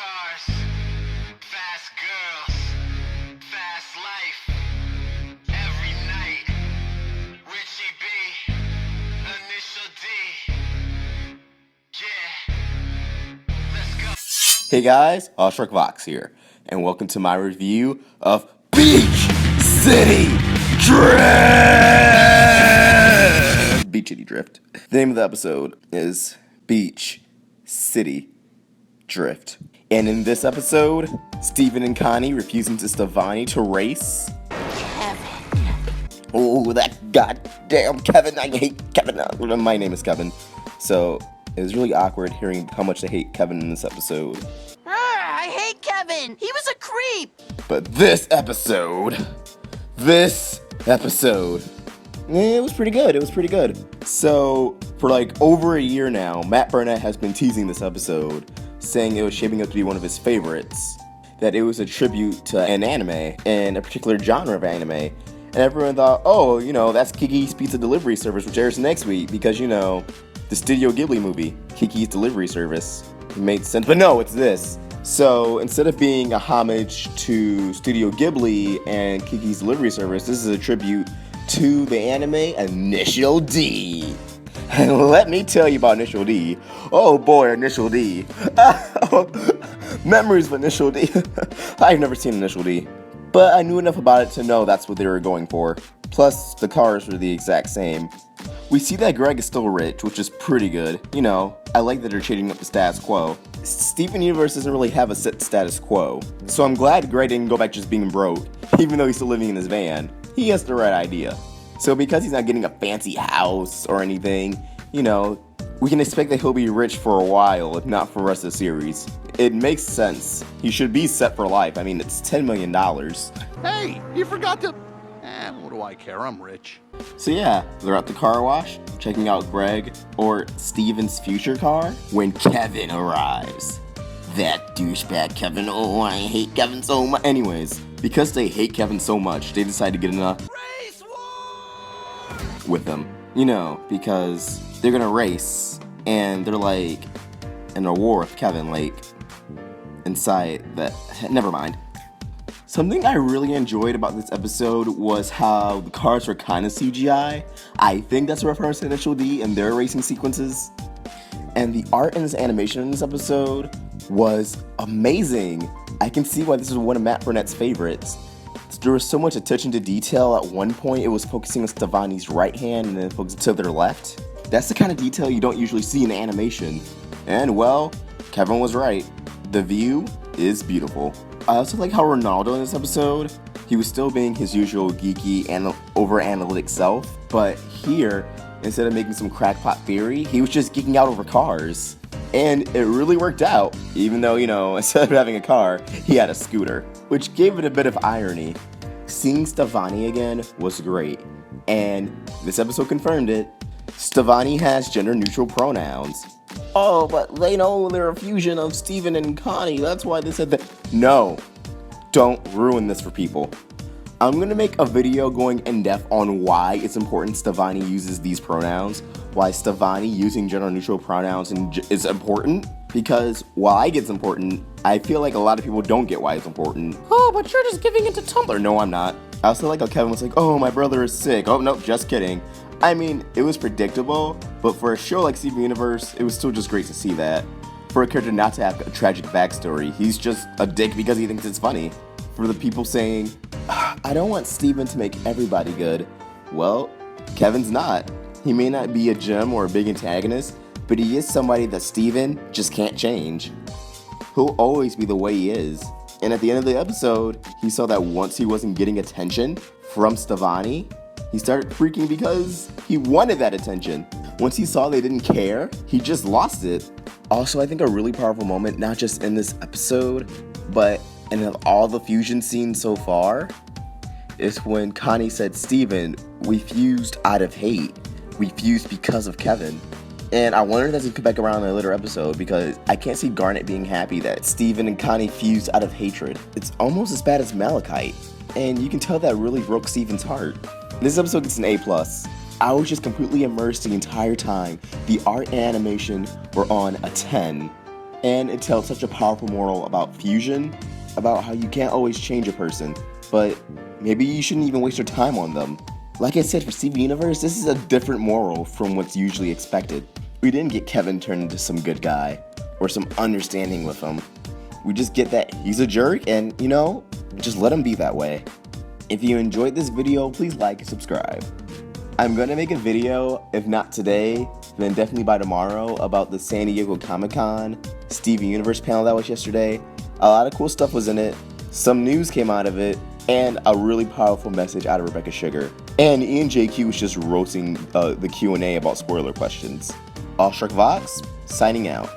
cars, fast girls, fast life. Every night, Richie B, initial D. Yeah, let's go. Hey guys, Shrek Vox here, and welcome to my review of Beach City Drift! Beach City Drift. The name of the episode is Beach City Drift. And in this episode, Steven and Connie refusing to Stevani to race. Kevin. Oh, that goddamn Kevin. I hate Kevin. My name is Kevin. So, it was really awkward hearing how much they hate Kevin in this episode. I hate Kevin! He was a creep! But this episode, it was pretty good. So, for like over a year now, Matt Burnett has been teasing this episode, saying it was shaping up to be one of his favorites, that it was a tribute to an anime, and a particular genre of anime. And everyone thought, oh, that's Kiki's Pizza Delivery Service, which airs next week, because, the Studio Ghibli movie, Kiki's Delivery Service. It made sense, but no, it's this. So instead of being a homage to Studio Ghibli and Kiki's Delivery Service, this is a tribute to the anime Initial D. And let me tell you about Initial D. Oh boy, Initial D. Memories of Initial D. I've never seen Initial D, but I knew enough about it to know that's what they were going for. Plus, the cars were the exact same. We see that Greg is still rich, which is pretty good. I like that they're changing up the status quo. Steven Universe doesn't really have a set status quo, so I'm glad Greg didn't go back just being broke, even though he's still living in his van. He has the right idea. So because he's not getting a fancy house or anything, we can expect that he'll be rich for a while, if not for the rest of the series. It makes sense. He should be set for life. I mean, it's $10 million. Hey, you forgot to... what do I care? I'm rich. So yeah, they're at the car wash, checking out Greg, or Steven's future car, when Kevin arrives. That douchebag Kevin, oh, I hate Kevin so much. Anyways, because they hate Kevin so much, they decide to get in a race war with him. Because they're gonna race, and they're like in a war with Kevin, like inside that. Never mind. Something I really enjoyed about this episode was how the cars were kind of CGI. I think that's a reference to Initial D and their racing sequences. And the art and this animation in this episode was amazing. I can see why this is one of Matt Burnett's favorites. There was so much attention to detail. At one point, it was focusing on Stevani's right hand and then focusing to their left. That's the kind of detail you don't usually see in animation. And well, Kevin was right. The view is beautiful. I also like how Ronaldo in this episode, he was still being his usual geeky and over-analytic self, but here, instead of making some crackpot theory, he was just geeking out over cars. And it really worked out, even though, instead of having a car, he had a scooter, which gave it a bit of irony. Seeing Stevani again was great, and this episode confirmed it. Stevani has gender-neutral pronouns. Oh, but they know they're a fusion of Steven and Connie. That's why they said that. No, don't ruin this for people. I'm going to make a video going in depth on why it's important Stevani uses these pronouns. Why Stevani using gender-neutral pronouns is important. Because while I get it's important, I feel like a lot of people don't get why it's important. Oh, but you're just giving it to Tumblr. No, I'm not. I also like how Kevin was like, oh, my brother is sick. Oh, no, just kidding. I mean, it was predictable, but for a show like Steven Universe, it was still just great to see that. For a character not to have a tragic backstory, he's just a dick because he thinks it's funny. For the people saying, I don't want Steven to make everybody good. Well, Kevin's not. He may not be a gem or a big antagonist, but he is somebody that Steven just can't change. He'll always be the way he is. And at the end of the episode, he saw that once he wasn't getting attention from Stevani, he started freaking because he wanted that attention. Once he saw they didn't care, he just lost it. Also, I think a really powerful moment, not just in this episode, but in all the fusion scenes so far, is when Connie said, Steven, we fused out of hate. We fused because of Kevin. And I wonder if that's going to come back around in a later episode, because I can't see Garnet being happy that Steven and Connie fused out of hatred. It's almost as bad as Malachite. And you can tell that really broke Steven's heart. This episode gets an A+. I was just completely immersed the entire time. The art and animation were on a 10. And it tells such a powerful moral about fusion, about how you can't always change a person, but maybe you shouldn't even waste your time on them. Like I said, for Steven Universe, this is a different moral from what's usually expected. We didn't get Kevin turned into some good guy, or some understanding with him. We just get that he's a jerk, and just let him be that way. If you enjoyed this video, please like and subscribe. I'm gonna make a video, if not today, then definitely by tomorrow, about the San Diego Comic-Con Steven Universe panel that was yesterday. A lot of cool stuff was in it, some news came out of it, and a really powerful message out of Rebecca Sugar. And Ian JQ was just roasting the Q&A about spoiler questions. Awestruck Vox, signing out.